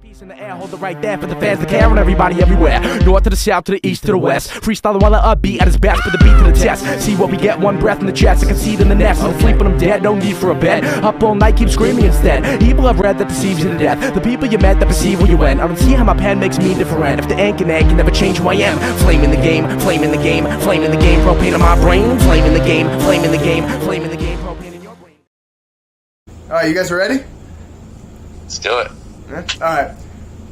Peace in the air, hold it right there for the fans that care and everybody everywhere. North to the south, to the east, to the west. Freestyling while I upbeat at his best, put the beat to the test. See what we get, one breath in the chest, I concede in the nest. I'm sleeping, I'm dead, no need for a bed. Up all night, keep screaming instead. Evil I've read that deceives you to death. The people you met that perceive where you went. I don't see how my pen makes me different. If the ink can never change who I am. Flame in the game, flame in the game, flame in the game, propane in my brain. Flame in the game, flame in the game, flame in the game, propane in your brain. Alright, you guys ready? Let's do it. Yeah? Alright.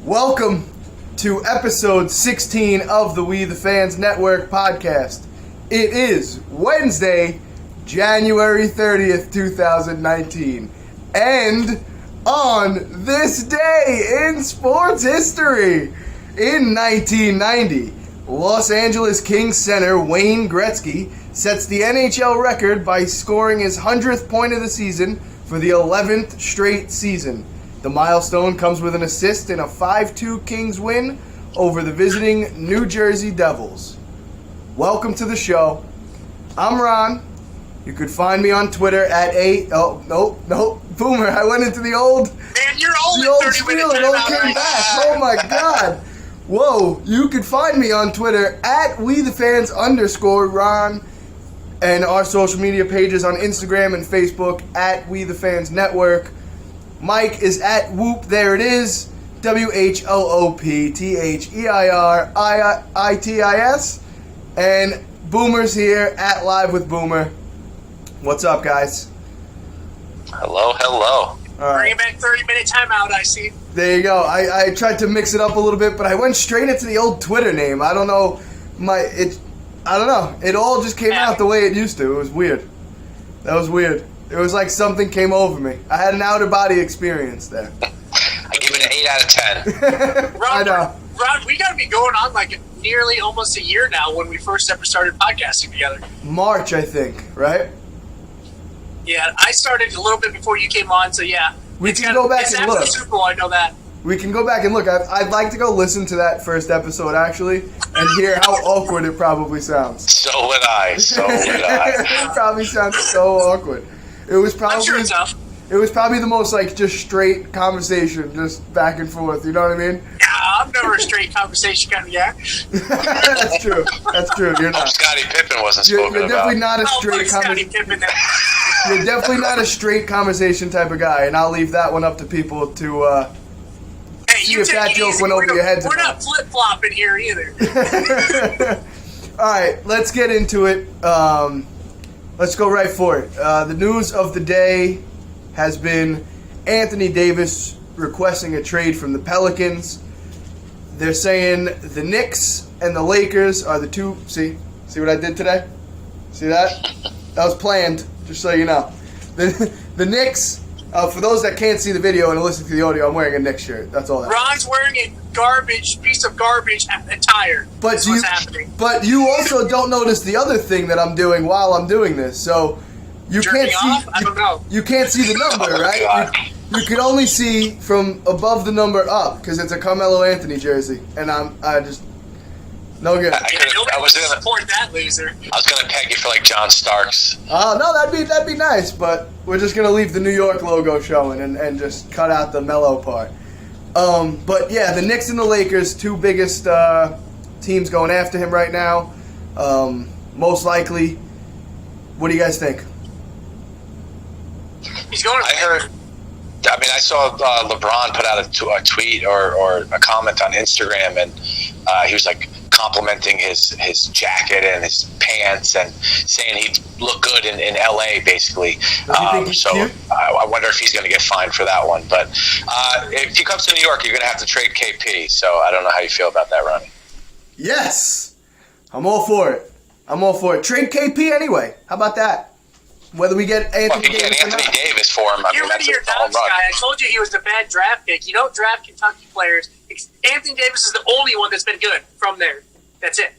Welcome to episode 16 of the We the Fans Network podcast. It is Wednesday, January 30th, 2019. And on this day in sports history, in 1990, Los Angeles Kings center Wayne Gretzky sets the NHL record by scoring his 100th point of the season for the 11th straight season. The milestone comes with an assist in a 5-2 Kings win over the visiting New Jersey Devils. Welcome to the show. I'm Ron. You could find me on Twitter at Boomer. I went into the old... Man, you're old the old 30 spiel. minutes It all came back. Oh my God. Whoa. You could find me on Twitter at WeTheFans_Ron. And our social media pages on Instagram and Facebook at We The Fans Network. Mike is at Whoop, there it is, WHOOPTHEIRITIS, and Boomer's here at Live with Boomer. What's up, guys? Hello. All right. Bring back 30-minute timeout, I see. There you go. I tried to mix it up a little bit, but I went straight into the old Twitter name. I don't know. I don't know. It all just came out the way it used to. It was weird. That was weird. It was like something came over me. I had an outer body experience there. I give it an 8 out of 10. I know. Ron, we got to be going on like nearly almost a year now when we first ever started podcasting together. March, I think, right? Yeah, I started a little bit before you came on, so yeah. We can go back and look. It's after the Super Bowl, I know that. We can go back and look. I'd like to go listen to that first episode, actually, and hear how awkward it probably sounds. So would I. It probably sounds so awkward. It was probably, I'm sure it's tough. It was probably the most, like, just straight conversation, just back and forth, you know what I mean? Yeah, I'm never a straight conversation kind of guy. That's true. You're not. Scottie Pippen wasn't You're spoken definitely about. not a straight conversation. You're definitely not a straight conversation type of guy, and I'll leave that one up to people to see if that joke went over your heads. We're not flip-flopping here either. All right, let's get into it. Let's go right for it. The news of the day has been Anthony Davis requesting a trade from the Pelicans. They're saying the Knicks and the Lakers are the two. See what I did today? See that? That was planned, just so you know. The Knicks, for those that can't see the video and listen to the audio, I'm wearing a Knicks shirt. That's all that. Ron's wearing a piece of garbage attire. But what's happening. But you also don't notice the other thing that I'm doing while I'm doing this. So you Jerking can't see. off? I don't know. You can't see the number, right? You can only see from above the number up because it's a Carmelo Anthony jersey, and I just no good. I was gonna support that loser. I was gonna peg you for like John Starks. Oh no, that'd be nice, but we're just gonna leave the New York logo showing and just cut out the Melo part. But yeah, the Knicks and the Lakers, two biggest teams going after him right now. Most likely. What do you guys think? He's going. I saw LeBron put out a tweet or a comment on Instagram, and he was like complimenting his jacket and his pants and saying he'd look good in LA, basically. So I wonder if he's going to get fined for that one. But if he comes to New York, you're going to have to trade KP. So I don't know how you feel about that, Ronnie. Yes, I'm all for it. Trade KP anyway. How about that? Whether we get Anthony Davis or not. Davis for him, You're rid of your Knox guy. I told you he was a bad draft pick. You don't draft Kentucky players. Anthony Davis is the only one that's been good from there. That's it.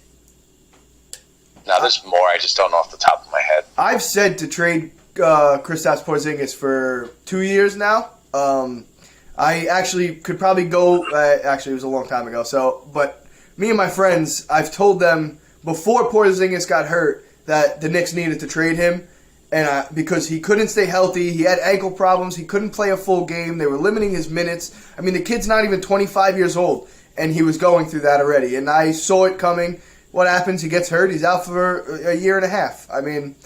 Now, there's more. I just don't know off the top of my head. I've said to trade Kristaps Porzingis for 2 years now. I actually could probably go. Actually, it was a long time ago. But me and my friends, I've told them before Porzingis got hurt that the Knicks needed to trade him. and because he couldn't stay healthy, he had ankle problems, he couldn't play a full game, they were limiting his minutes. I mean, the kid's not even 25 years old, and he was going through that already, and I saw it coming. What happens? He gets hurt, he's out for a year and a half. I mean,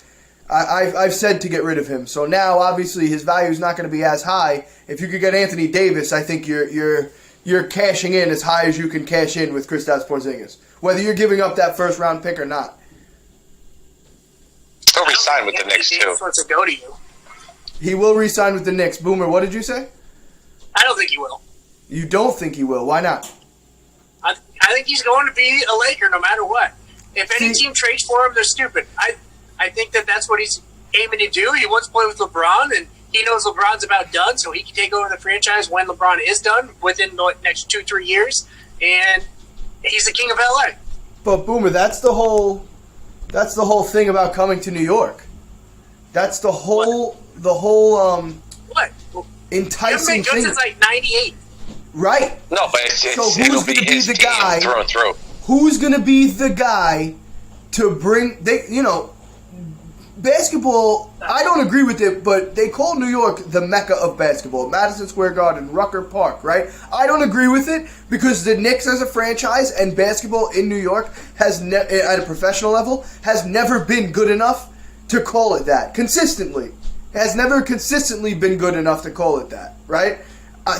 I've said to get rid of him, so now, obviously, his value is not going to be as high. If you could get Anthony Davis, I think you're cashing in as high as you can cash in with Kristaps Porzingis, whether you're giving up that first-round pick or not. He'll resign with the Knicks, too. Wants to go to you. He will re-sign with the Knicks. Boomer, what did you say? I don't think he will. You don't think he will. Why not? I think he's going to be a Laker no matter what. If any team trades for him, they're stupid. I think that's what he's aiming to do. He wants to play with LeBron, and he knows LeBron's about done, so he can take over the franchise when LeBron is done within the next 2-3 years, and he's the king of LA. But Boomer, that's the whole thing about coming to New York. That's the whole what? enticing He hasn't been good thing. since like 98. Right. No, but So it'll who's be going to be his the team guy? through and through. Who's going to be the guy to bring? Basketball. I don't agree with it, but they call New York the Mecca of basketball. Madison Square Garden, Rucker Park, right? I don't agree with it because the Knicks as a franchise and basketball in New York has at a professional level has never been good enough to call it that consistently. Has never consistently been good enough to call it that, right?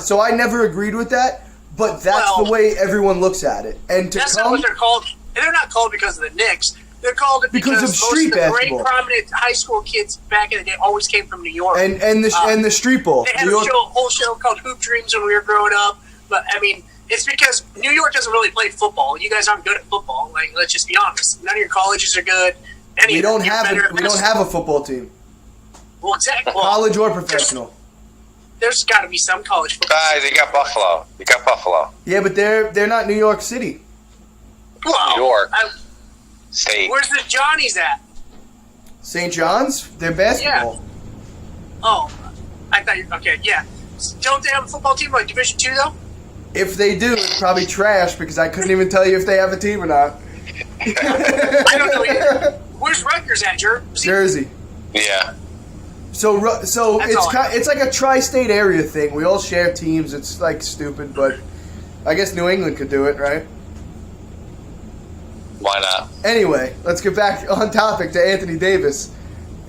So I never agreed with that, but that's the way everyone looks at it. And that's not what they're called. They're not called because of the Knicks. They're called because of most street of the basketball. great prominent high school kids back in the day always came from New York. And the street ball. They had a whole show called Hoop Dreams when we were growing up. But I mean, it's because New York doesn't really play football. You guys aren't good at football. Like, let's just be honest. None of your colleges are good. We don't have a football team. Well, exactly. College or professional. There's got to be some college football. They got Buffalo. You got Buffalo. Yeah, but they're not New York City. Well, New York State. Where's the Johnnies at? St. John's? They're basketball. Yeah. Oh, I thought okay, yeah. Don't they have a football team like Division II though? If they do, it's probably trash because I couldn't even tell you if they have a team or not. I don't know either. Where's Rutgers at, Jersey. Yeah. So it's like a tri-state area thing. We all share teams. It's like stupid, but I guess New England could do it, right? Why not? Anyway, let's get back on topic to Anthony Davis.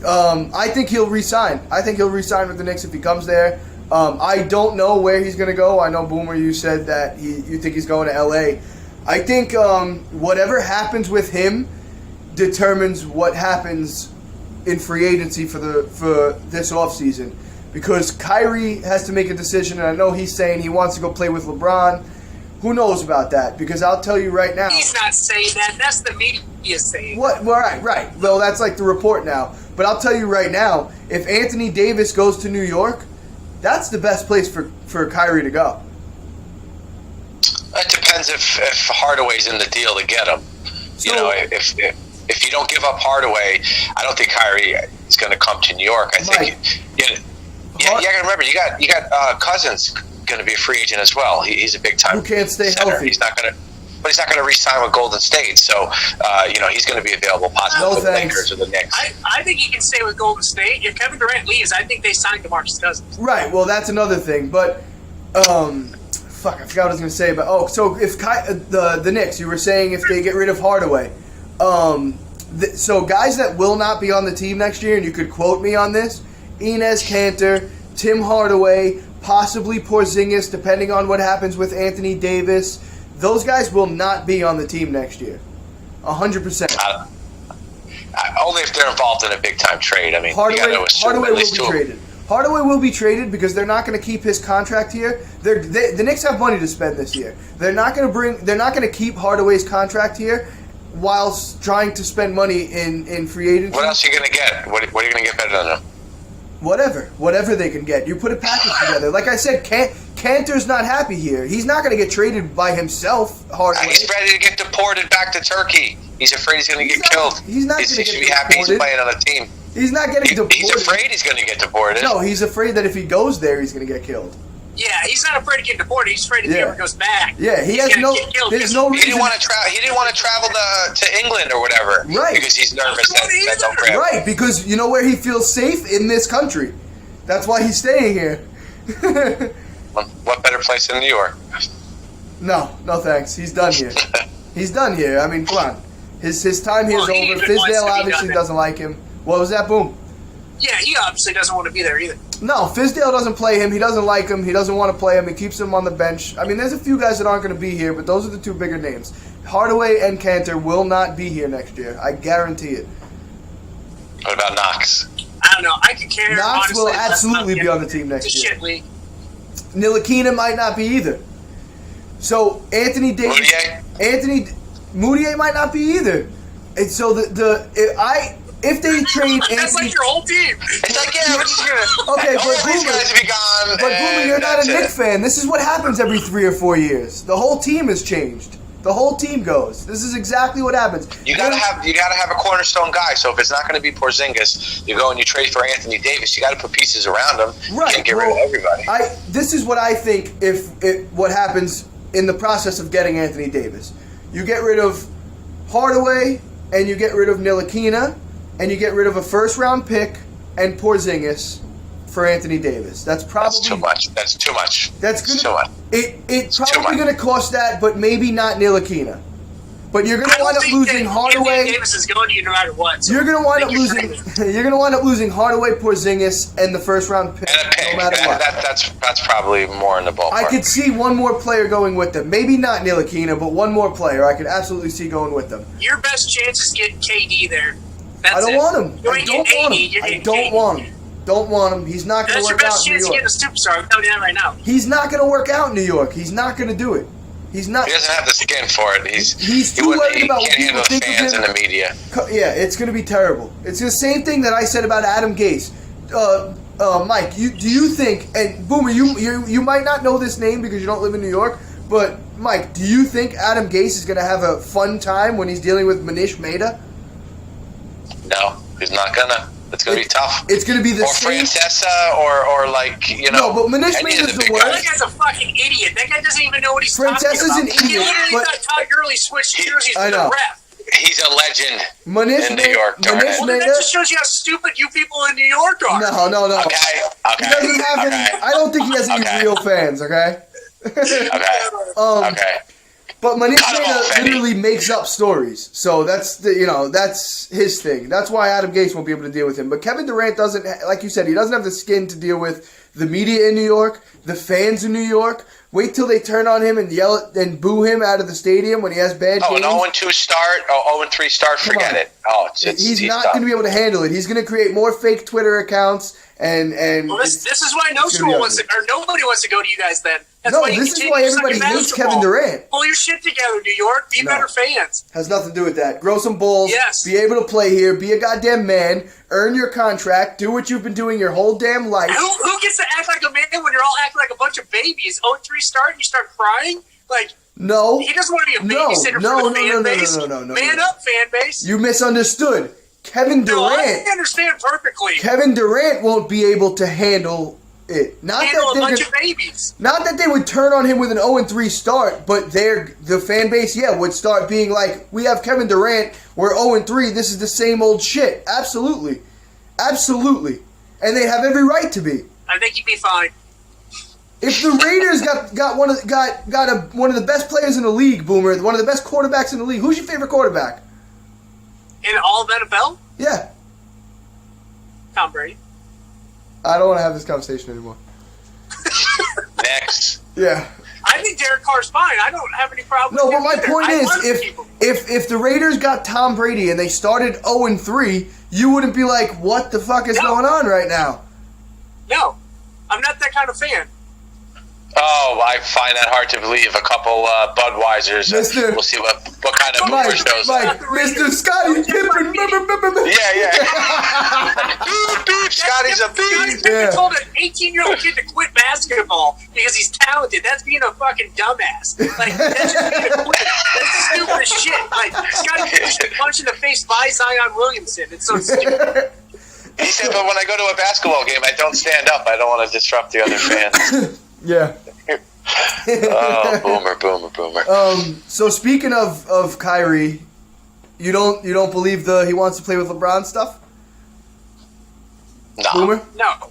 I think he'll re-sign. I think he'll re-sign with the Knicks if he comes there. I don't know where he's going to go. I know, Boomer, you said that you think he's going to L.A. I think whatever happens with him determines what happens in free agency for this offseason. Because Kyrie has to make a decision, and I know he's saying he wants to go play with LeBron. Who knows about that? Because I'll tell you right now. He's not saying that. That's the media saying. What? Well, right. Well, that's like the report now. But I'll tell you right now, if Anthony Davis goes to New York, that's the best place for Kyrie to go. It depends if Hardaway's in the deal to get him. If you don't give up Hardaway, I don't think Kyrie is going to come to New York. I think you got to remember you got Cousins going to be a free agent as well. He's a big time. Who can't stay center. healthy? He's not going to re-sign with Golden State. So he's going to be available possibly with the Lakers or the Knicks. I think he can stay with Golden State. If Kevin Durant leaves, I think they signed DeMarcus Cousins. Right. Well, that's another thing. But fuck, I forgot what I was going to say. But so if the Knicks, you were saying if they get rid of Hardaway, so guys that will not be on the team next year, and you could quote me on this: Enes Kanter, Tim Hardaway, possibly Porzingis, depending on what happens with Anthony Davis. Those guys will not be on the team next year. 100%. Only if they're involved in a big-time trade. I mean, Hardaway will be traded. Hardaway will be traded because they're not going to keep his contract here. The Knicks have money to spend this year. They're not going to keep Hardaway's contract here whilst trying to spend money in free agency. What else are you going to get? What are you going to get better than them? Whatever they can get. You put a package together. Like I said, Kanter's not happy here. He's not going to get traded by himself. Hardaway. He's ready to get deported back to Turkey. He's afraid he's going to get killed. He's not going to get deported. He should be happy he's playing on a team. He's not getting deported. He's afraid he's going to get deported. No, he's afraid that if he goes there, he's going to get killed. Yeah, he's not afraid to get deported. He's afraid if he ever goes back. Yeah, he has there's no reason. He didn't want to travel to England or whatever. Right. Because he's nervous that's over. Right, because you know where he feels safe? In this country. That's why he's staying here. What better place than New York? No thanks. He's done here. He's done here. I mean, come on. His time here is over. Fizdale obviously doesn't like him. What was that? Boom. Yeah, he obviously doesn't want to be there either. No, Fizdale doesn't play him. He doesn't like him. He doesn't want to play him. He keeps him on the bench. I mean, there's a few guys that aren't going to be here, but those are the two bigger names. Hardaway and Cantor will not be here next year. I guarantee it. What about Knox? I don't know. I could care. Knox honestly, will absolutely be on the team next year. Shit league. Ntilikina might not be either. So Anthony Davis, Moutier might not be either. And so if they trade That's Anthony, like your whole team. It's like, yeah, we're just gonna. Okay, all but these Boomer- guys will be gone. but Boomer, you're not a that's Knicks it. fan. This is what happens every 3 or 4 years. The whole team has changed. The whole team goes. This is exactly what happens. You gotta have a cornerstone guy. So if it's not going to be Porzingis, you go and you trade for Anthony Davis. You got to put pieces around him. Right. You can't get rid of everybody. This is what I think what happens in the process of getting Anthony Davis. You get rid of Hardaway and you get rid of Ntilikina and you get rid of a first-round pick and Porzingis for Anthony Davis. That's too much. That's too much. That's too much. It's probably going to cost that, but maybe not Ntilikina. But you're going to wind up losing Hardaway. Anthony Davis is going to you no matter what. So you're going to wind up losing. You're going to wind up losing Hardaway, Porzingis, and the first-round pick. And a pick. No matter what. That's probably more in the ballpark. I could see one more player going with them. Maybe not Ntilikina, but one more player I could absolutely see going with them. Your best chance is getting KD there. That's I don't it. want him. You I ain't don't getting want 80, him. you're I getting don't 80. want him. Don't want him. He's not going to That's your work out best in New chance to York. get a superstar. I'm telling you that right now. He's not going to work out in New York. He's not going to do it. He's not. He doesn't have the skin for it. He's too worried about what can't people handle think fans of him. in the media. Yeah, it's going to be terrible. It's the same thing that I said about Adam Gase. Mike, do you think? And Boomer, you might not know this name because you don't live in New York. But Mike, do you think Adam Gase is going to have a fun time when he's dealing with Manish Mehta? No, he's not gonna. It's gonna be tough. It's going to be the same. Francesa or like, you know. No, but Manish any of Mehta's the the big worst. guys. That guy's a fucking idiot. That guy doesn't even know what he's talking Francesa's about. an He idiot, literally but- thought Todd Gurley switched jerseys I to the know. ref. He's a legend Manish in New York. Manish Well, then that Mehta. just shows you how stupid you people in New York are. No. Okay. He doesn't have any. I don't think he has any Okay. real fans. Okay. Okay. Um, Okay. But Manish Cut him Mehta off, Eddie. literally makes up stories, so that's that's his thing. That's why Adam Gase won't be able to deal with him. But Kevin Durant doesn't, like you said, he doesn't have the skin to deal with the media in New York, the fans in New York. Wait till they turn on him and yell at, and boo him out of the stadium when he has bad Oh, an games. 0-2 start, 0-3 start, forget on. it. Oh, He's not done. going to be able to handle it. He's going to create more fake Twitter accounts and Well, this is why no it's gonna be school wants to, ugly. or nobody wants to go to you guys then. That's No, why you this is continue why to suck everybody at hates basketball. Kevin Durant. Pull your shit together, New York. Be No. better fans. Has nothing to do with that. Grow some balls. Yes. Be able to play here. Be a goddamn man. Earn your contract. Do what you've been doing your whole damn life. Who gets to act like a man when you're all acting like a bunch of babies? 0-3 start and you start crying? Like, No. he doesn't want to be a No, babysitter no, for no, the fan no, no, base. no. Man up, fan base. You misunderstood. Kevin No, I Durant. understand perfectly. Kevin Durant won't be able to handle it. Handle a bunch of babies. Not that they would turn on him with an 0-3 start, but the fan base, would start being like, we have Kevin Durant, we're 0-3, this is the same old shit. Absolutely. Absolutely. And they have every right to be. I think he'd be fine. If the Raiders got one of the best players in the league, Boomer, one of the best quarterbacks in the league, who's your favorite quarterback? In all of NFL, Yeah. Tom Brady. I don't want to have this conversation anymore. Next. Yeah. I think Derek Carr's fine. I don't have any problem No, with but him my either. point I is, want him to keep him. if the Raiders got Tom Brady and they started 0-3, you wouldn't be like, what the fuck is going on right now? No, I'm not that kind of fan. Oh, I find that hard to believe. A couple Budweisers. Mister- We'll see what kind of Mike, movers those. Mr. Scotty Pippen. Yeah. Beep, Scotty's a Scottie beep. Pippen told an 18-year-old kid to quit basketball because he's talented. That's being a fucking dumbass. Like, that's just being a quit. That's stupid as shit. Like, Scottie Pippen should punch in the face by Zion Williamson. It's so stupid. He said, but when I go to a basketball game, I don't stand up. I don't want to disrupt the other fans. Yeah. Boomer. So speaking of Kyrie, you don't believe he wants to play with LeBron stuff? No. Boomer? No.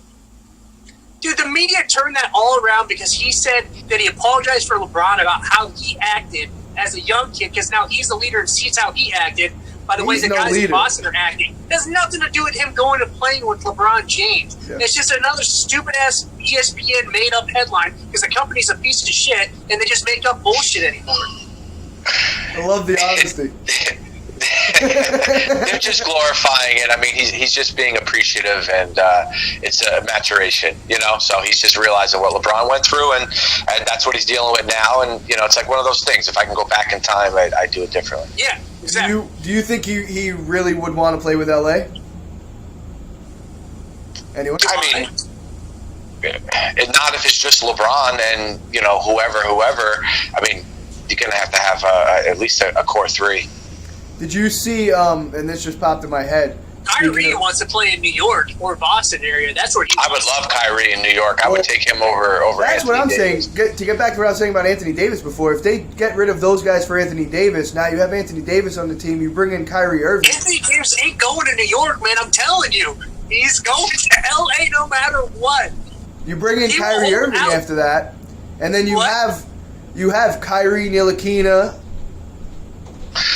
Dude, the media turned that all around because he said that he apologized for LeBron about how he acted as a young kid, because now he's the leader and sees how he acted by the way the guys in Boston are acting. It has nothing to do with him going and playing with LeBron James. Yeah. It's just another stupid-ass ESPN made-up headline because the company's a piece of shit and they just make up bullshit anymore. I love the honesty. They're just glorifying it. I mean, he's just being appreciative, and it's a maturation, So he's just realizing what LeBron went through, and that's what he's dealing with now. And it's like one of those things. If I can go back in time, I'd do it differently. Yeah, exactly. Do you think he really would want to play with LA? Anyone? I mean, not if it's just LeBron and whoever. I mean, you're gonna have to have at least a core three. Did you see, and this just popped in my head, Kyrie wants to play in New York or Boston area. That's where I would love Kyrie in New York. I would take him over that's Anthony what I'm Davis. saying. To get back to what I was saying about Anthony Davis before, if they get rid of those guys for Anthony Davis, now you have Anthony Davis on the team, you bring in Kyrie Irving. Anthony Davis ain't going to New York, man. I'm telling you. He's going to L.A. no matter what. You bring in Kyrie Irving after that, and then you have Kyrie, Ntilikina.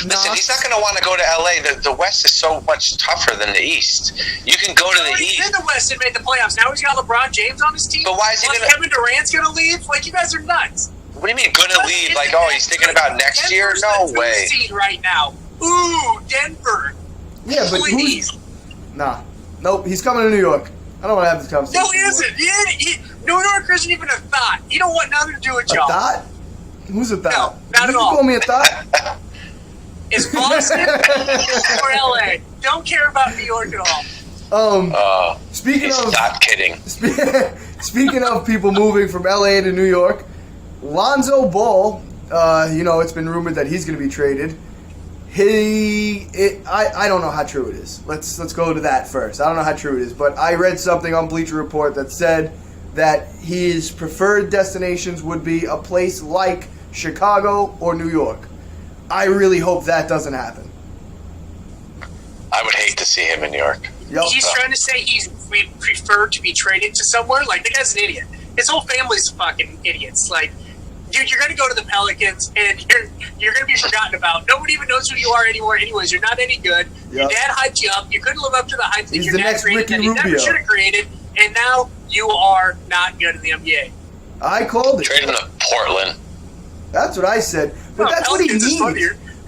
Listen, he's not going to want to go to L.A. The West is so much tougher than the East. You can go to the East. He's in the West and made the playoffs. Now he's got LeBron James on his team. But why is he going to? Kevin Durant's going to leave? Like, you guys are nuts. What do you mean going to leave? Like, he's thinking about next year? No way. Seed right now. Ooh, Denver. Yeah, but please. Nope, he's coming to New York. I don't want to have this conversation. No, he isn't. New York isn't even a thought. You don't want nothing to do with y'all. A thought? Who's a thought? No, not at all. You call me a thought? Is Boston or LA? Don't care about New York at all. Speaking of, not kidding. Speaking of people moving from LA to New York, Lonzo Ball, it's been rumored that he's going to be traded. I don't know how true it is. Let's go to that first. I don't know how true it is, but I read something on Bleacher Report that said that his preferred destinations would be a place like Chicago or New York. I really hope that doesn't happen. I would hate to see him in New York. Yep. He's trying to say we prefer to be traded to somewhere. Like, the guy's an idiot. His whole family's fucking idiots. Like, dude, you're going to go to the Pelicans, and you're going to be forgotten about. Nobody even knows who you are anymore anyways. You're not any good. Yep. Your dad hyped you up. You couldn't live up to the hype that your dad created that he never should have created, and now you are not good in the NBA. I called it. Trade him to Portland. That's what I said. But that's what he needs.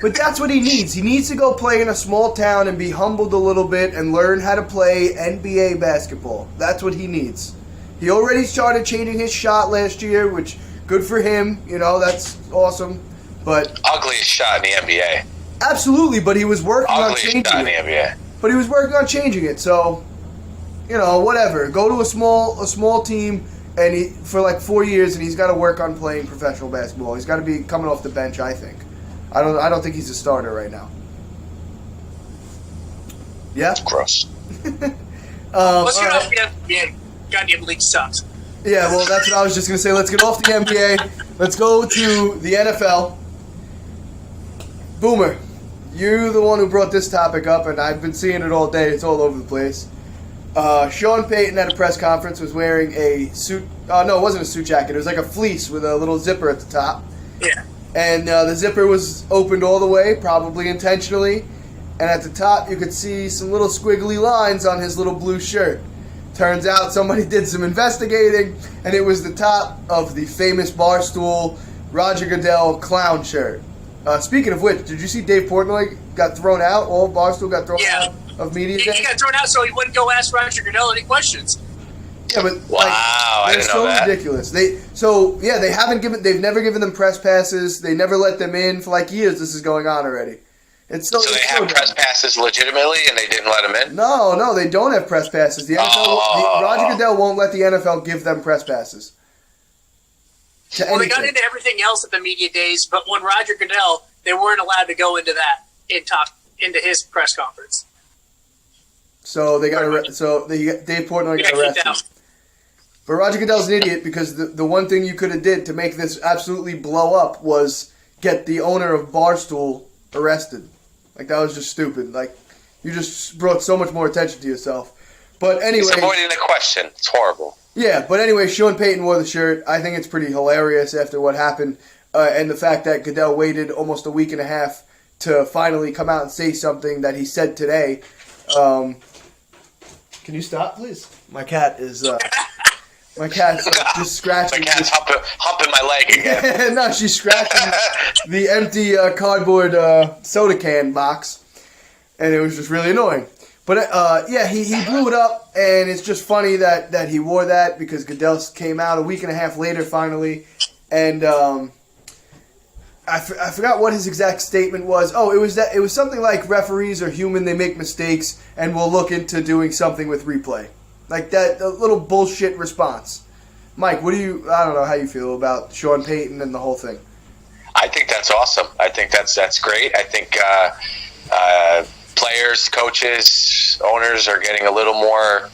But that's what he needs. He needs to go play in a small town and be humbled a little bit and learn how to play NBA basketball. That's what he needs. He already started changing his shot last year, which, good for him. That's awesome. But ugliest shot in the NBA. Absolutely, but he was working on changing shot in the NBA. But he was working on changing it. So, whatever. Go to a small team. And for like 4 years, and he's got to work on playing professional basketball. He's got to be coming off the bench, I think. I don't think he's a starter right now. Yeah? It's gross. Let's get off the NBA. Goddamn league sucks. Yeah, well, that's what I was just going to say. Let's get off the NBA. Let's go to the NFL. Boomer, you're the one who brought this topic up, and I've been seeing it all day. It's all over the place. Sean Payton at a press conference was wearing a suit. No, it wasn't a suit jacket. It was like a fleece with a little zipper at the top. Yeah. And the zipper was opened all the way, probably intentionally. And at the top, you could see some little squiggly lines on his little blue shirt. Turns out somebody did some investigating, and it was the top of the famous Barstool Roger Goodell clown shirt. Speaking of which, did you see Dave Portnoy got thrown out? All of Barstool got thrown out of media day? He got thrown out so he wouldn't go ask Roger Goodell any questions. Yeah, but wow, I didn't know that. Ridiculous. They've never given them press passes. They never let them in for like years. This is going on already. So they have press passes legitimately, and they didn't let them in? No, they don't have press passes. The NFL, Roger Goodell won't let the NFL give them press passes. Well, they got into everything else at the media days, but when Roger Goodell, they weren't allowed to go into that into his press conference. So they got Dave Portnoy got arrested. But Roger Goodell's an idiot because the one thing you could have did to make this absolutely blow up was get the owner of Barstool arrested. Like, that was just stupid. Like, you just brought so much more attention to yourself. But anyway, it's avoiding the question. It's horrible. Yeah, but anyway, Sean Payton wore the shirt. I think it's pretty hilarious after what happened, and the fact that Goodell waited almost a week and a half to finally come out and say something that he said today. Can you stop, please? My cat is. My cat's just scratching. My cat's humping my leg again. No, she's scratching the empty cardboard soda can box, and it was just really annoying. But yeah, he blew it up, and it's just funny that he wore that because Goodell came out a week and a half later finally, and I forgot what his exact statement was. Oh, it was something like referees are human, they make mistakes, and we'll look into doing something with replay. Like that, a little bullshit response. Mike, I don't know how you feel about Sean Payton and the whole thing. I think that's awesome. I think that's great. I think players, coaches, owners are getting a little more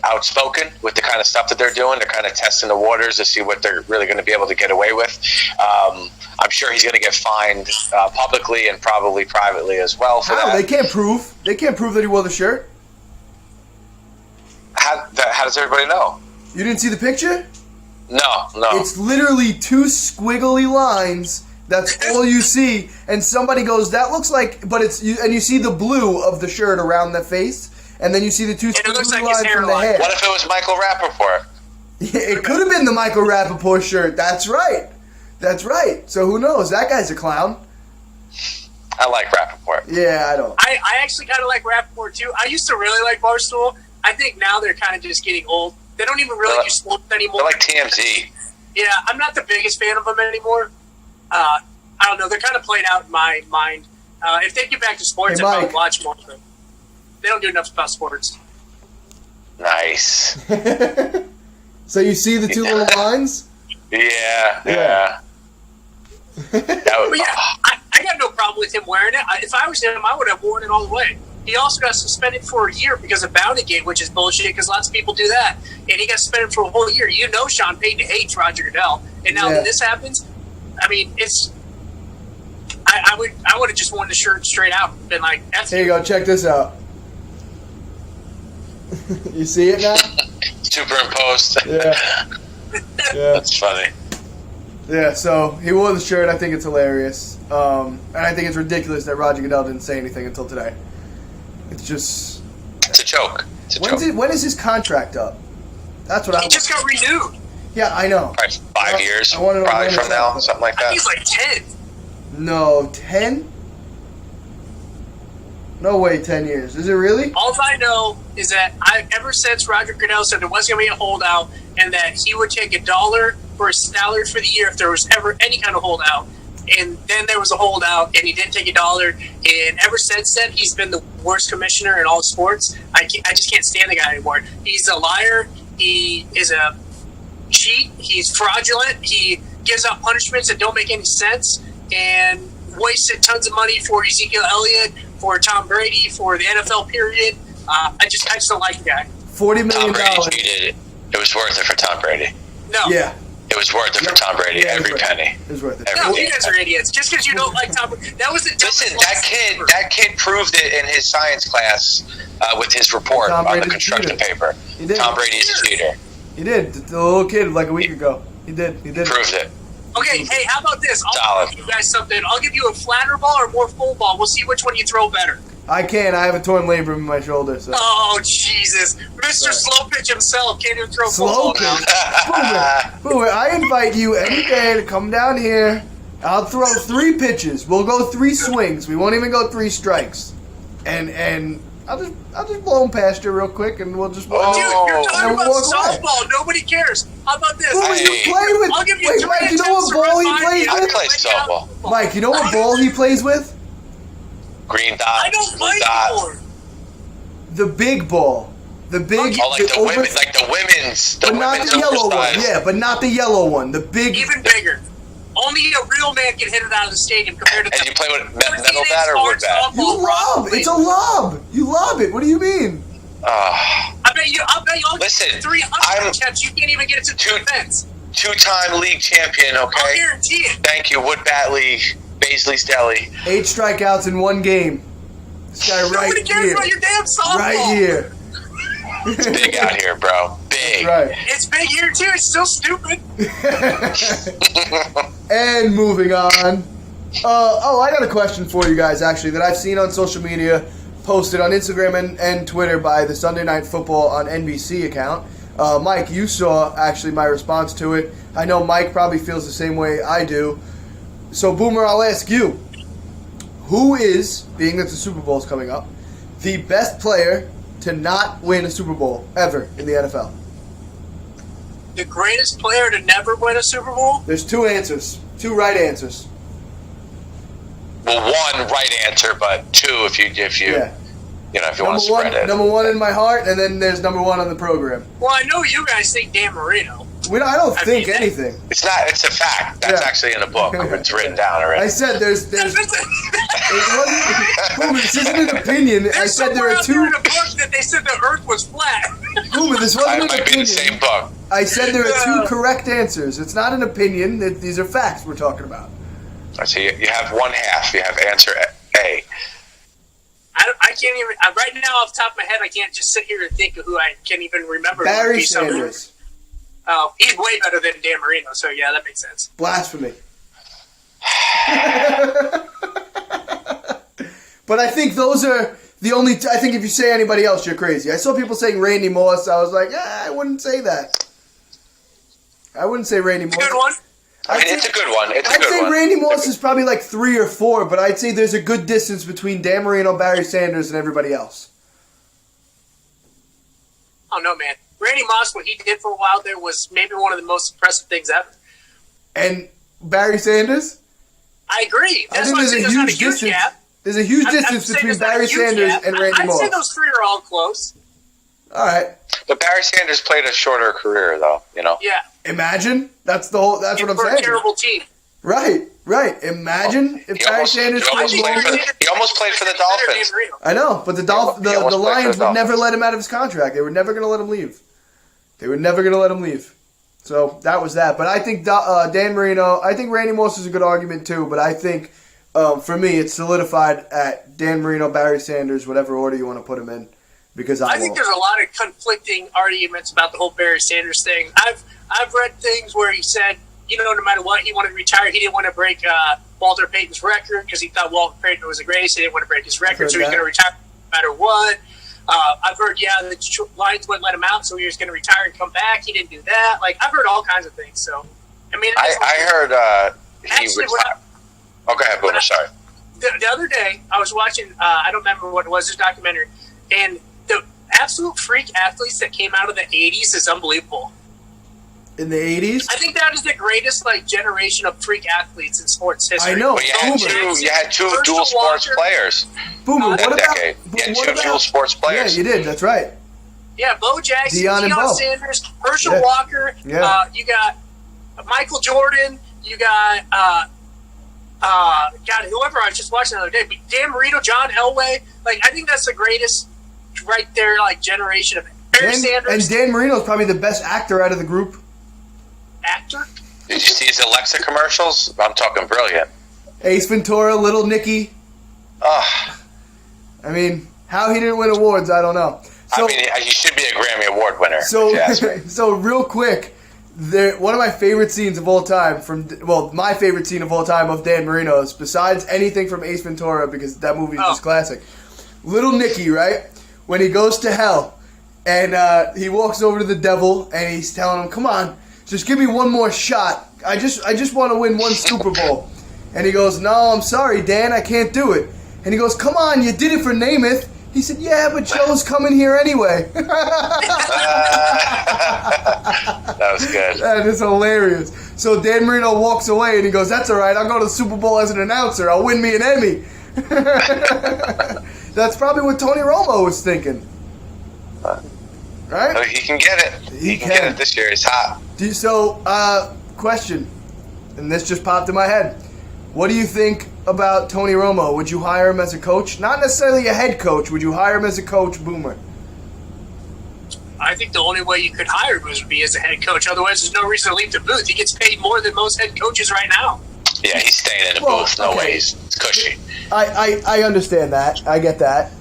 outspoken with the kind of stuff that they're doing. They're kind of testing the waters to see what they're really going to be able to get away with. I'm sure he's going to get fined publicly and probably privately as well for that. They can't prove that he wore the shirt. How does everybody know? You didn't see the picture? No. It's literally two squiggly lines. That's all you see. And somebody goes, that looks like, but it's you, and you see the blue of the shirt around the face, and then you see the two squiggly lines from the hair. What if it was Michael Rappaport? Yeah, it could have been the Michael Rappaport shirt. That's right. So who knows? That guy's a clown. I like Rappaport. Yeah, I don't. I actually kind of like Rappaport too. I used to really like Barstool. I think now they're kind of just getting old. They don't even really do sports anymore. They're like TMZ. Yeah, I'm not the biggest fan of them anymore. I don't know. They're kind of played out in my mind. If they get back to sports, Hey, I'd Mike. watch more of them. They don't do enough about sports. Nice. So you see the two little lines? Yeah. But yeah, I got no problem with him wearing it. If I was him, I would have worn it all the way. He also got suspended for a year because of Bountygate, which is bullshit because lots of people do that. And he got suspended for a whole year. You know Sean Payton hates Roger Goodell. And now when this happens, I mean, it's... I would have just worn the shirt straight out and been like, F Here you go, check this out. You see it now? Superimposed. Yeah. That's funny. Yeah, so he wore the shirt. I think it's hilarious. And I think it's ridiculous that Roger Goodell didn't say anything until today. It's just... It's a joke. When is his contract up? That's what He just got renewed. Yeah, I know. Probably 5 years, I wanna know probably when from it's now, up. something like that. He's like 10. No, 10? No way, 10 years. Is it really? All I know is that ever since Roger Goodell said there wasn't going to be a holdout and that he would take $1 for his salary for the year if there was ever any kind of holdout, and then there was a holdout and he didn't take $1, and ever since then he's been the worst commissioner in all sports. I just can't stand the guy anymore. He's a liar. He is a cheat. He's fraudulent. He gives out punishments that don't make any sense and wasted tons of money for Ezekiel Elliott, for Tom Brady, for the NFL period. I just don't like the guy. $40 Tom million. Brady cheated. It was worth it for Tom Brady. No. Yeah. It was worth it for Tom Brady. Yeah, Every it was worth penny. It was worth it. Every No, penny. you guys are idiots. Just because you don't like Tom Brady. That was the dumbest Listen, loss that kid proved it in his science class with his report Tom on the Brady's a construction cheater. paper. He did. Tom Brady is a cheater. He did. The little kid like a week ago. He did. Proved it. Okay, hey, how about this? I'll Solid. give you guys something. I'll give you a flatter ball or more full ball. We'll see which one you throw better. I can't. I have a torn labrum in my shoulder. So. Oh, Jesus. Mr. Slow Pitch himself can't even throw Slow football pitch. now. Boomer, I invite you any day to come down here. I'll throw 3 pitches. We'll go 3 swings. We won't even go 3 strikes. And I'll just blow them past you real quick, and we'll just. Dude, you're talking And about walk away. softball. Nobody cares. How about this? Boomer, you Hey. play with. I'll give you Wait, 3 Mike, you know attempts what to ball run he by plays me. I with? play Like that. softball. Mike, you know what ball he plays with? Green dot. I don't blue play dot. anymore. The big ball. The big. Oh, like the over- women, like the women's, but not women's the yellow one. oversized. Yeah, but not the yellow one. The big. Even bigger. Only a real man can hit it out of the stadium compared to And the you play with 13-inch metal bat or wood hard bat? You softball lob. Rob It's a lob. You lob it. What do you mean? Oh, I bet you. I'll Listen, get 300 catch. You can't even get it to defense. Two-time league champion. Okay. I'll guarantee it. Thank you, Wood Bat League, Baisley's Deli. 8 strikeouts in 1 game. This guy Nobody cares about your damn softball. Right here. It's big out here, bro. Big. Right. It's big here too. It's still stupid. And moving on. I got a question for you guys, actually, that I've seen on social media, posted on Instagram and Twitter by the Sunday Night Football on NBC account. Mike, you saw, actually, my response to it. I know Mike probably feels the same way I do. So, Boomer, I'll ask you. Who is, being that the Super Bowl is coming up, the best player to not win a Super Bowl ever in the NFL? The greatest player to never win a Super Bowl? There's 2 answers. 2 right answers. Well, 1 right answer, but 2 if you want to spread it. Number 1 in my heart, and then there's number 1 on the program. Well, I know you guys think Dan Marino. I don't think anything. It's not. It's a fact. That's actually in the book. It's written down already. I said there's. It wasn't. Boomer, this isn't an opinion. I said there are 2. In a book that they said the Earth was flat. Boomer, this wasn't an might opinion. be the same book. I said there are 2 correct answers. It's not an opinion. These are facts we're talking about. So you have 1/2. You have answer A. I can't even. Right now, off the top of my head, I can't just sit here and think of who I can't even remember. Barry Sanders. Oh, he's way better than Dan Marino, so yeah, that makes sense. Blasphemy. But I think those are the only. I think if you say anybody else, you're crazy. I saw people saying Randy Moss. I was like, I wouldn't say that. I wouldn't say Randy Moss. Good one. It's a good one. I'd say Randy Moss is probably like 3 or 4, but I'd say there's a good distance between Dan Marino, Barry Sanders, and everybody else. Oh no, man. Randy Moss, what he did for a while there was maybe one of the most impressive things ever. And Barry Sanders? I agree. That's why I there's say a there's not a huge huge distance. gap. There's a huge distance between Barry Sanders and Randy Moss. I'd say those 3 are all close. All right. But Barry Sanders played a shorter career, though. Yeah. Imagine. That's what I'm saying. For a terrible team. Right. Imagine if Barry Sanders played longer. He almost played for the Dolphins. I know, but the Lions would never let him out of his contract. They were never going to let him leave. So that was that. But I think Dan Marino, I think Randy Moss is a good argument too, but I think for me it's solidified at Dan Marino, Barry Sanders, whatever order you want to put him in. Because I think there's a lot of conflicting arguments about the whole Barry Sanders thing. I've read things where he said, no matter what, he wanted to retire. He didn't want to break Walter Payton's record because he thought Walter Payton was the greatest. He didn't want to break his record, so he's going to retire no matter what. I've heard, the Lions wouldn't let him out, so he was going to retire and come back. He didn't do that. I've heard all kinds of things. So, I heard he retired. Go ahead, Boomer. Sorry. The other day, I was watching, I don't remember what it was, this documentary, and the absolute freak athletes that came out of the 80s is unbelievable. In the 80s? I think that is the greatest generation of freak athletes in sports history. I know. Well, you had two dual sports players. Boomer, what about decade? You had 2 dual sports players. Yeah, you did. That's right. Yeah, Bo Jackson, Deion Sanders, Herschel Walker. Yeah. You got Michael Jordan. You got whoever I was just watching the other day. Dan Marino, John Elway. I think that's the greatest right there. Generation of Barry Sanders. And Dan Marino is probably the best actor out of the group. Actor? Did you see his Alexa commercials? I'm talking brilliant. Ace Ventura, Little Nicky. I mean, how he didn't win awards, I don't know. So, he should be a Grammy Award winner. So real quick, one of my favorite scenes of all time my favorite scene of all time of Dan Marino's, besides anything from Ace Ventura, because that movie is just classic. Little Nicky, right? When he goes to hell, and he walks over to the devil, and he's telling him, "Come on, just give me one more shot. I just want to win one Super Bowl." And he goes, "No, I'm sorry, Dan, I can't do it." And he goes, "Come on, you did it for Namath." He said, "Yeah, but Joe's coming here anyway." That was good. That is hilarious. So Dan Marino walks away and he goes, "That's all right. I'll go to the Super Bowl as an announcer. I'll win me an Emmy." That's probably what Tony Romo was thinking. Right? He can get it. He can get it this year. He's hot. Question, and this just popped in my head. What do you think about Tony Romo? Would you hire him as a coach? Not necessarily a head coach. Would you hire him as a coach, Boomer? I think the only way you could hire him would be as a head coach. Otherwise, there's no reason to leave the booth. He gets paid more than most head coaches right now. Yeah, he's staying in the booth. No way. It's cushy. I understand that. I get that.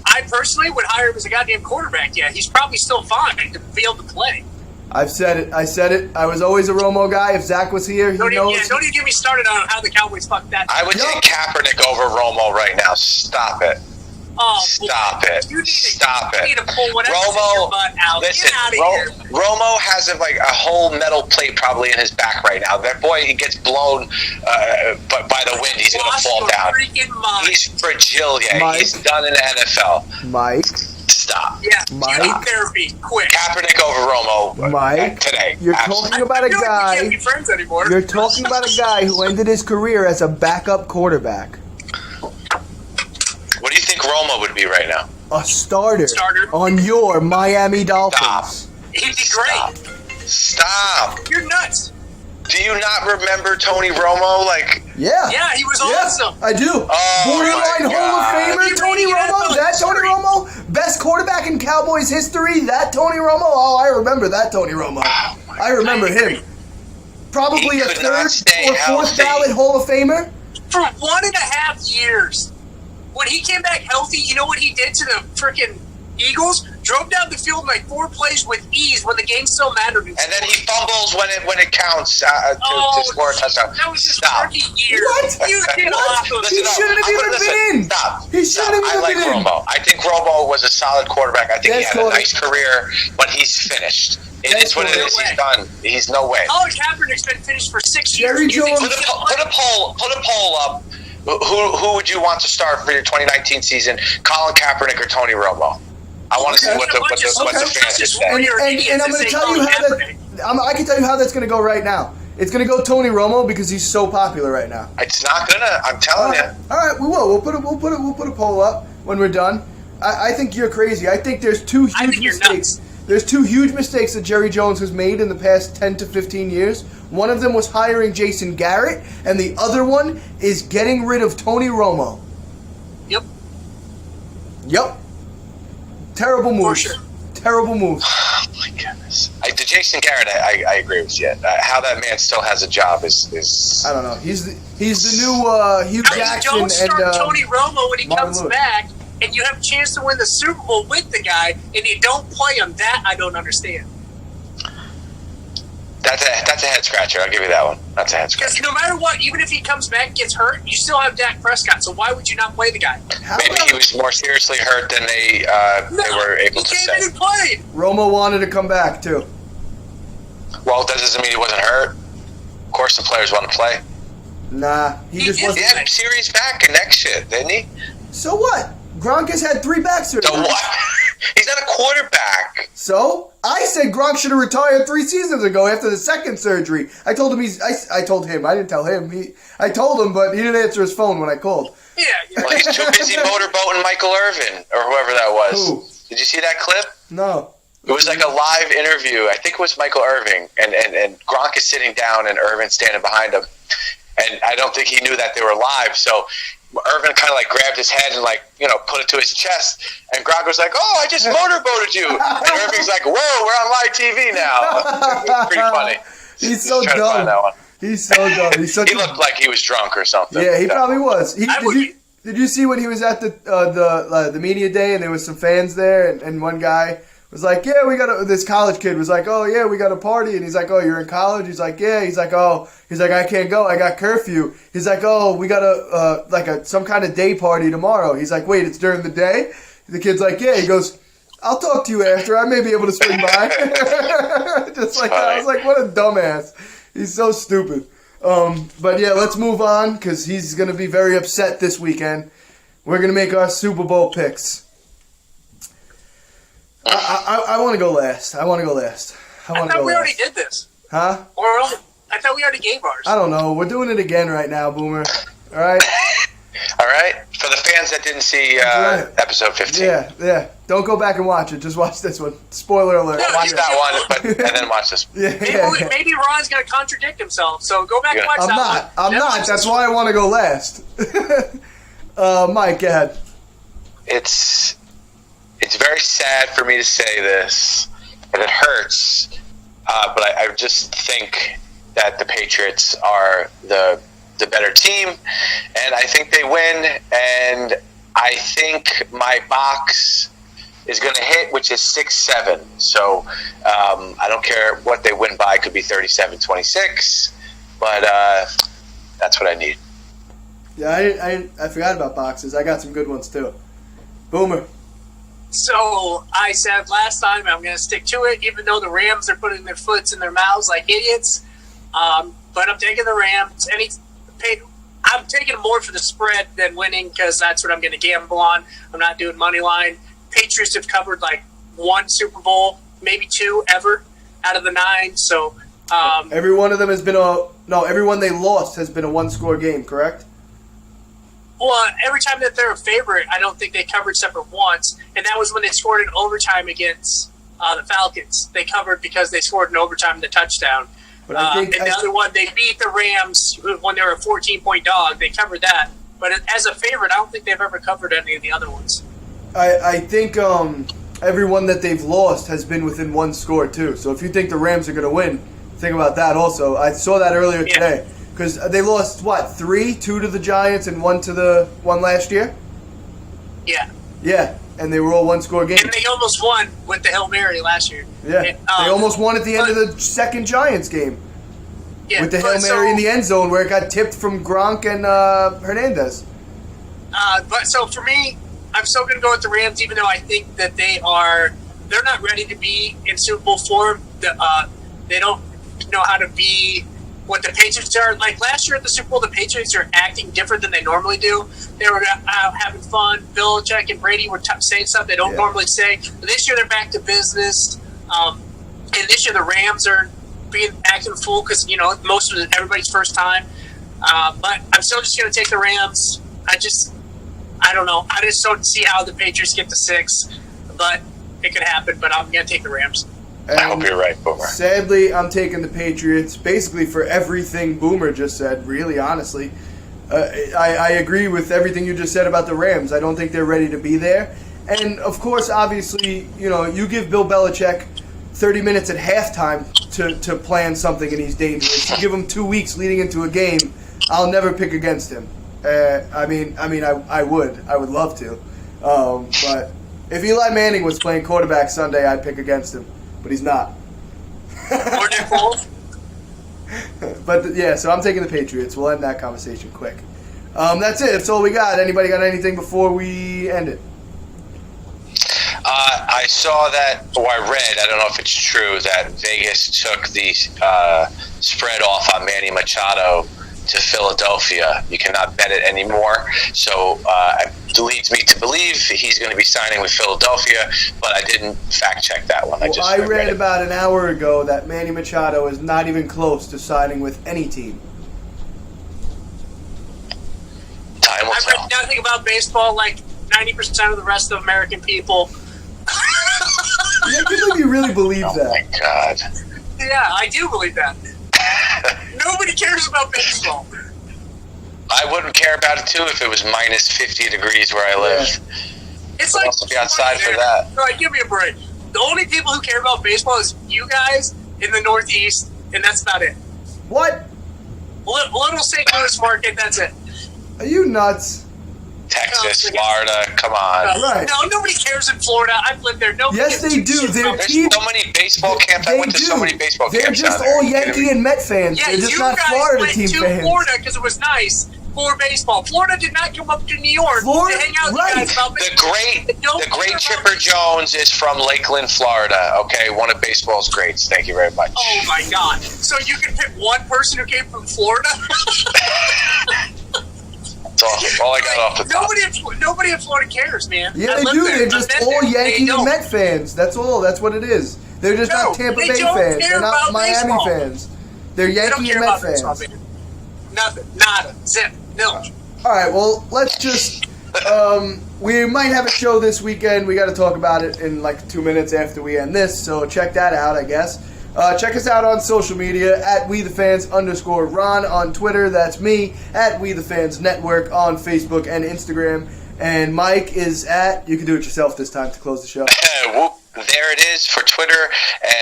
I personally would hire him as a goddamn quarterback. Yeah, he's probably still fine to be able to play. I've said it. I said it. I was always a Romo guy. If Zach was here, he knows. Don't even get me started on how the Cowboys fucked that. I would take Kaepernick over Romo right now. Stop it. Oh, Stop it. Stop it. You need to pull whatever Romo, butt out. listen, Get out of here. Romo has a whole metal plate probably in his back right now. That boy, he gets blown by the wind. He's going to fall down. He's fragile. Yeah, he's done in the NFL. Mike. Stop. Yeah, Mike. you need therapy, quick. Kaepernick over Romo Mike, today. You're talking about a guy. We can't be friends anymore. You're talking about a guy who ended his career as a backup quarterback. What do you think Romo would be right now? A starter on your Miami Dolphins. He'd be great. Stop. You're nuts. Do you not remember Tony Romo? Yeah, he was awesome. I do. Borderline Hall of Famer, Tony Romo. That Tony Romo, best quarterback in Cowboys history. That Tony Romo. Oh, I remember that Tony Romo. I remember him. Probably a third or fourth ballot Hall of Famer. For 1.5 years. When he came back healthy, you know what he did to the freaking Eagles? Drove down the field in like 4 plays with ease when the game still mattered. And then he fumbles when it counts to score a touchdown. That was his rookie year. What? You get off of He shouldn't have even been in. Stop. He shouldn't have I even like been in. Romo. I think Romo was a solid quarterback. I think he That's had a nice career, but he's finished. It's what it is. He's done. He's no way. Colin Kaepernick's been finished for 6 Jerry years. Jones. Put a poll up. Who would you want to start for your 2019 season? Colin Kaepernick or Tony Romo? I want to see what the fans say. And I'm going to tell you how that. I can tell you how that's going to go right now. It's going to go Tony Romo because he's so popular right now. It's not gonna. I'm telling you. All right, we will. We'll put a poll up when we're done. I think you're crazy. I think there's two huge mistakes. There's 2 huge mistakes that Jerry Jones has made in the past 10 to 15 years. One of them was hiring Jason Garrett, and the other one is getting rid of Tony Romo. Yep. Terrible move. For sure. Terrible move. Oh my goodness. The Jason Garrett, I agree with you. How that man still has a job is I don't know. He's the new Hugh Jackson Don't start and Tony Romo when he Martin comes Lewis. back, and you have a chance to win the Super Bowl with the guy, and you don't play him. That I don't understand. That's a head scratcher. I'll give you that one. That's a head scratcher. Because no matter what, even if he comes back and gets hurt, you still have Dak Prescott. So why would you not play the guy? Maybe he was more seriously hurt than they were able to say. He came in and played. Romo wanted to come back too. Well, that doesn't mean he wasn't hurt. Of course, the players want to play. Nah, he just wasn't. He had series back and next shit, didn't he? So what? Gronk has had 3 back surgeries. So what? He's not a quarterback. So I said Gronk should have retired 3 seasons ago after the second surgery. I told him I told him. I didn't tell him. I told him, but he didn't answer his phone when I called. Yeah. Well, he's too busy motorboating Michael Irvin or whoever that was. Who? Did you see that clip? No. It was like a live interview. I think it was Michael Irving, and Gronk is sitting down and Irvin standing behind him. And I don't think he knew that they were live, so Irvin kind of like grabbed his head and put it to his chest, and Gronk was like, "Oh, I just motorboated you," and Irving's like, "Whoa, we're on live TV now." It was pretty funny. He's so dumb. He's so dumb. He looked like he was drunk or something. Yeah, he probably was. Did you see when he was at the media day and there was some fans there and one guy was like, "Yeah, we got this college kid was like, "Oh yeah, we got a party," and he's like, "Oh, you're in college?" He's like, "Yeah." He's like, "I can't go. I got curfew." He's like, "Oh, we got some kind of day party tomorrow." He's like, "Wait, it's during the day?" The kid's like, "Yeah." He goes, "I'll talk to you after. I may be able to swing by." Just like that. I was like, what a dumbass. He's so stupid. But yeah, let's move on because he's going to be very upset this weekend. We're going to make our Super Bowl picks. I want to go last. I thought we already did this. Huh? I thought we already gave ours. I don't know. We're doing it again right now, Boomer. All right? All right? For the fans that didn't see episode 15. Yeah. Don't go back and watch it. Just watch this one. Spoiler alert. Watch that one, and then watch this one. Maybe Ron's going to contradict himself, so go back and watch that one. I'm not. That's why I want to go last. Mike, go ahead. It's very sad for me to say this, and it hurts. But I just think that the Patriots are the better team, and I think they win. And I think my box is going to hit, which is 6-7. So I don't care what they win by. It could be 37-26, but that's what I need. Yeah, I forgot about boxes. I got some good ones too. Boomer. So I said last time, I'm going to stick to it, even though the Rams are putting their foots in their mouths like idiots. But I'm taking the Rams. I'm taking more for the spread than winning because that's what I'm going to gamble on. I'm not doing money line. Patriots have covered like one Super Bowl, maybe two ever out of the 9. So every one of them has been every one they lost has been a one-score game, correct? Well, every time that they're a favorite, I don't think they covered except for once, and that was when they scored in overtime against the Falcons. They covered because they scored in overtime in the touchdown. But I think and the other one, they beat the Rams when they were a 14-point dog. They covered that. But as a favorite, I don't think they've ever covered any of the other ones. I think every one that they've lost has been within one score, too. So if you think the Rams are going to win, think about that also. I saw that earlier today. Because they lost, 3? 2 to the Giants and 1 to the one last year? Yeah. Yeah, and they were all one-score games. And they almost won with the Hail Mary last year. Yeah, they almost won at the end of the second Giants game. Yeah, with the Hail Mary in the end zone where it got tipped from Gronk and Hernandez. But so for me, I'm still going to go with the Rams, even though I think that they're not ready to be in Super Bowl form. They don't know how to be what the Patriots are. Like last year at the Super Bowl, the Patriots are acting different than they normally do. They were having fun. Belichick and Brady were saying stuff they don't normally say. But this year they're back to business. And this year the Rams are acting full because, most of everybody's first time. But I'm still just going to take the Rams. I don't know. I just don't see how the Patriots get to 6. But it could happen. But I'm going to take the Rams. I hope you're right, Boomer. Sadly, I'm taking the Patriots basically for everything Boomer just said, really, honestly. I agree with everything you just said about the Rams. I don't think they're ready to be there. And, of course, obviously, you give Bill Belichick 30 minutes at halftime to plan something and he's dangerous. You give him 2 weeks leading into a game, I'll never pick against him. I would love to. But if Eli Manning was playing quarterback Sunday, I'd pick against him. But he's not. Or Nick Foles. But, so I'm taking the Patriots. We'll end that conversation quick. That's it. That's all we got. Anybody got anything before we end it? I saw that, or I read, I don't know if it's true, that Vegas took the spread off on Manny Machado to Philadelphia. You cannot bet it anymore. So it leads me to believe he's going to be signing with Philadelphia, but I didn't fact check that one. I read about an hour ago that Manny Machado is not even close to signing with any team. Time will tell. I read nothing about baseball like 90% of the rest of American people. I can't believe you really believe that. Oh my God. Yeah, I do believe that. Nobody cares about baseball. I wouldn't care about it too if it was minus 50 degrees where I live. It's I'll like also be outside for that. Like, give me a break. The only people who care about baseball is you guys in the Northeast, and that's about it. What? Little St. Louis market, that's it. Are you nuts? Texas, Florida, come on. Right. No, nobody cares in Florida. I've lived there. Nobody Yes, gives they two do. shits Their about There's team- so many baseball camps. I went to so many baseball They're camps just down there. all Yankee and Met fans. Yeah, They're just you not guys Florida went team to fans. Florida because it was nice for baseball. Florida did not come up to New York Florida- to hang out with right. you guys about The baseball. great Chipper Jones is from Lakeland, Florida. Okay, one of baseball's greats. Thank you very much. Oh my God! So you can pick one person who came from Florida? That's all I got off the top. Nobody in Florida cares, man. Yeah, I they lived do. there. They're I've just been all there. Yankee They and don't. Met fans. That's all. That's what it is. They're just No, not Tampa they Bay don't fans. care They're not about Miami baseball. fans. They're They don't Yankee care and Met about baseball, fans. man. Nothing. Nada. Zip. Nilch. All right, well, let's just. We might have a show this weekend. We got to talk about it in like 2 minutes after we end this, so check that out, I guess. Check us out on social media at WeTheFans_Ron on Twitter. That's me at WeTheFansNetwork on Facebook and Instagram. And Mike is at. You can do it yourself this time to close the show. Whoop, there it is for Twitter,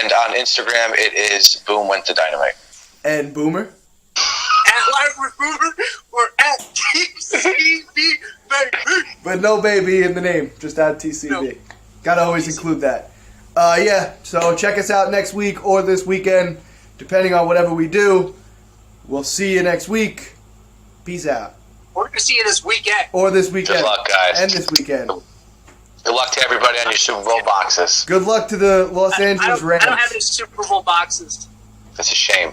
and on Instagram it is Boom Went to Dynamite. And Boomer? At Live with Boomer or at TCB, baby. But no baby in the name, just at TCB. No. Gotta always include that. Yeah, so check us out next week or this weekend, depending on whatever we do. We'll see you next week. Peace out. We're going to see you this weekend. Or this weekend. Good luck, guys. And this weekend. Good luck to everybody on your Super Bowl boxes. Good luck to the Los Angeles Rams. I don't have any Super Bowl boxes. That's a shame.